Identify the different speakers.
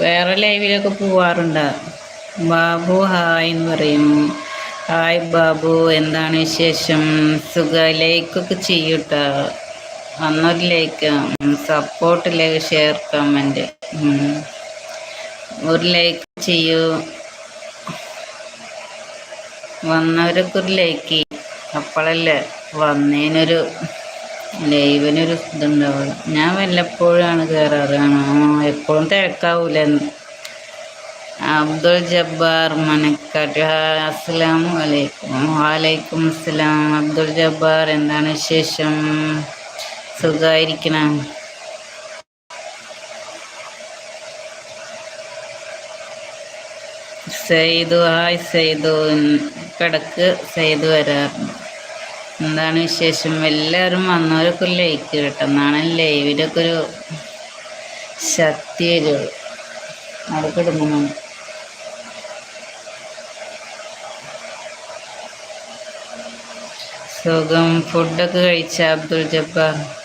Speaker 1: വേറെ ലൈവിലൊക്കെ പോവാറുണ്ട്. ബാബു ഹായ് എന്ന് പറയും. ഹായ് ബാബു, എന്താണ് വിശേഷം? സുഖ. ലൈക്കൊക്കെ ചെയ്യൂട്ടാ. വന്നൊരു like, support, like, share, comment. ഒരു ലൈക്ക് ചെയ്യൂ. വന്നവരൊക്കെ ഒരു ലൈക്ക് ചെയ്യും. അപ്പോഴല്ലേ വന്നതിനൊരു ലൈവിനൊരു ഇതുണ്ടാവുള്ളൂ. ഞാൻ വല്ലപ്പോഴാണ് കയറാറ്. എപ്പോഴും തിരക്കാവൂല. അബ്ദുൾ ജബ്ബാർ മനക്കാട്ട്, അസ്സലാമു അലൈക്കും. വാലൈക്കും അസ്സലാം. അബ്ദുൾ ജബ്ബാർ, എന്താണ് വിശേഷം? സുഖമായിരിക്കണം. സെയ്തു, ഹായ് സെയ്തു. കിടക്ക് സെയ്തു വരാറുണ്ട്. എന്താണ് വിശേഷം? എല്ലാവരും വന്നവരൊക്കെ ഒരു ലൈക്ക് കിട്ടുന്നതാണ് ലൈവിലൊക്കെ ഒരു ശക്തി വരുള്ളൂ. അവിടെ കിടന്നു. സുഖം. ഫുഡൊക്കെ കഴിച്ച അബ്ദുൾ ജബ്ബാർ?